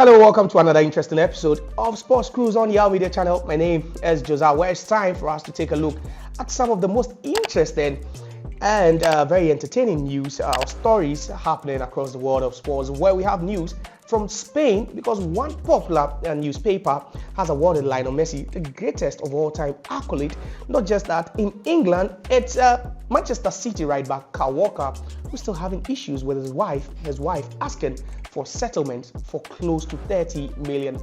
Hello, welcome to another interesting episode of Sports Cruise on Yao Media channel. My name is Josiah, where it's time for us to take a look at some of the most interesting and very entertaining news stories happening across the world of sports, where we have news from Spain because one popular newspaper has awarded Lionel Messi the greatest of all time accolade. Not just that, in England, it's Manchester City right back Kyle Walker who's still having issues with his wife asking for settlement for close to £30 million.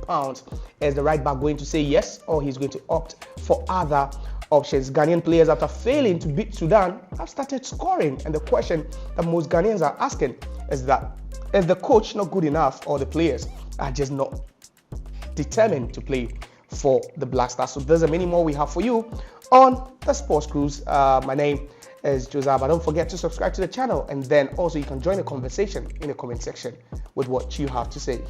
Is the right back going to say yes, or he's going to opt for other options? Ghanaian players, after failing to beat Sudan, have started scoring, and the question that most Ghanaians are asking is that, is the coach not good enough, or the players are just not determined to play for the Black Stars? So there's a many more we have for you on the Sports Cruise. My name is Josiah, but don't forget to subscribe to the channel, and then also you can join the conversation in the comment section with what you have to say.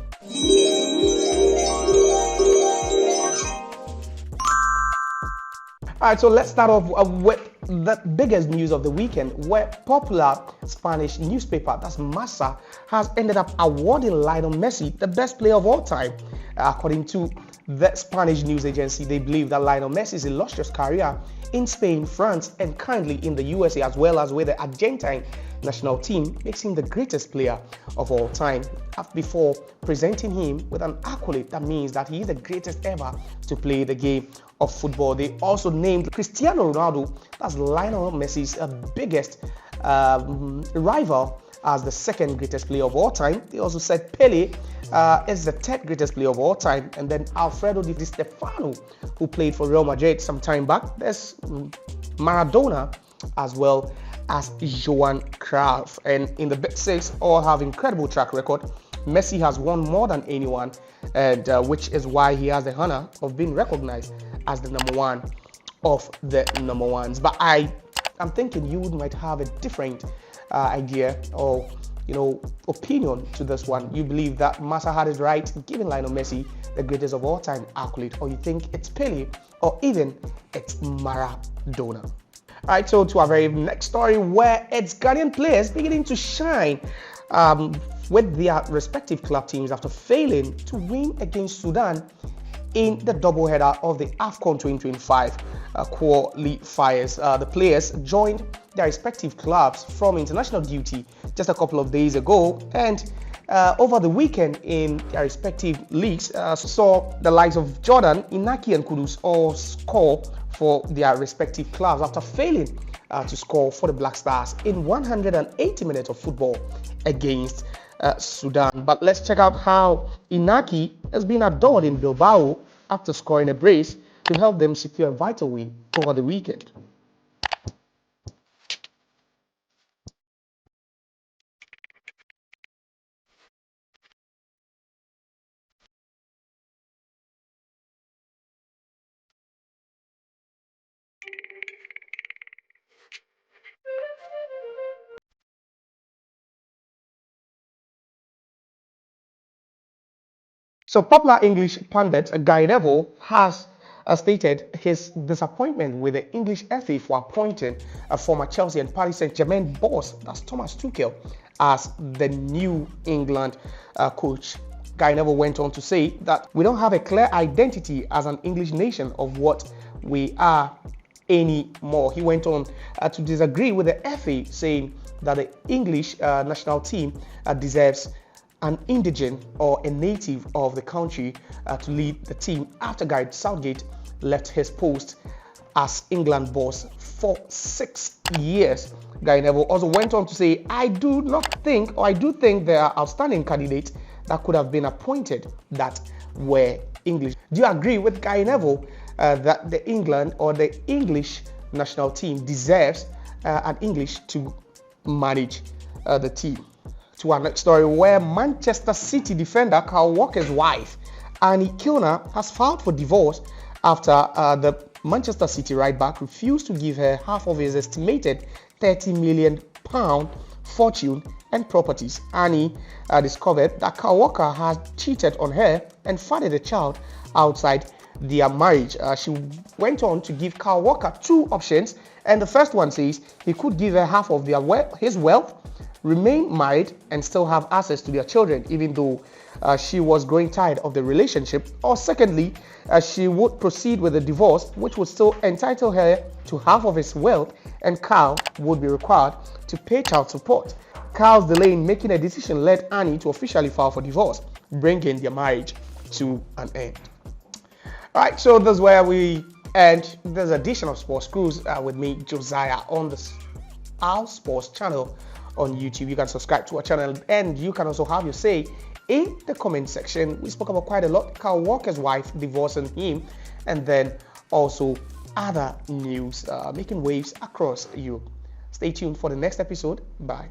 Alright, so let's start off with the biggest news of the weekend, where popular Spanish newspaper, that's Masa, has ended up awarding Lionel Messi the best player of all time. According to the Spanish news agency, they believe that Lionel Messi's illustrious career in Spain, France, and currently in the USA, as well as with the Argentine national team, makes him the greatest player of all time. Before presenting him with an accolade that means that he is the greatest ever to play the game of football. They also named Cristiano Ronaldo, that's Lionel Messi's biggest rival, as the second greatest player of all time. They also said Pele is the third greatest player of all time, and then Alfredo Di Stefano, who played for Real Madrid some time back. There's Maradona, as well as Johan Cruyff. And in the Big Six, all have incredible track record. Messi has won more than anyone, and which is why he has the honor of being recognized as the number one of the number ones. But I'm thinking you might have a different idea or opinion to this one. You believe that Massa had it right giving Lionel Messi the greatest of all time accolade, or you think it's Pele, or even it's Maradona? Alright, so to our very next story, where it's Ghanaian players beginning to shine with their respective club teams after failing to win against Sudan in the doubleheader of the AFCON 2025 qualifiers. The players joined their respective clubs from international duty just a couple of days ago, and over the weekend in their respective leagues saw the likes of Jordan, Inaki, and Kudus all score for their respective clubs after failing to score for the Black Stars in 180 minutes of football against Sudan. But let's check out how Inaki has been adored in Bilbao after scoring a brace to help them secure a vital win over the weekend. So popular English pundit Guy Neville has stated his disappointment with the English FA for appointing a former Chelsea and Paris Saint-Germain boss, that's Thomas Tuchel, as the new England coach. Guy Neville went on to say that we don't have a clear identity as an English nation of what we are anymore. He went on to disagree with the FA, saying that the English national team deserves an indigent or a native of the country to lead the team after Gareth Southgate left his post as England boss for 6 years. Guy Neville also went on to say, I do think there are outstanding candidates that could have been appointed that were English. Do you agree with Guy Neville that the England or the English national team deserves an English to manage the team? To our next story, where Manchester City defender Kyle Walker's wife, Annie Kilner, has filed for divorce after the Manchester City right back refused to give her half of his estimated £30 million fortune and properties. Annie discovered that Kyle Walker had cheated on her and fathered a child outside their marriage. She went on to give Kyle Walker two options, and the first one says he could give her half of his wealth, remain married, and still have access to their children, even though she was growing tired of the relationship, or secondly, she would proceed with a divorce, which would still entitle her to half of his wealth, and Carl would be required to pay child support. Carl's delay in making a decision led Annie to officially file for divorce, bringing their marriage to an end. All right, so this is where we end this edition of Sports Cruise with me, Josiah, on our sports channel on YouTube. You can subscribe to our channel, and you can also have your say in the comment section. We spoke about quite a lot. Kyle Walker's wife divorcing him, and then also other news making waves across Europe. Stay tuned for the next episode. Bye.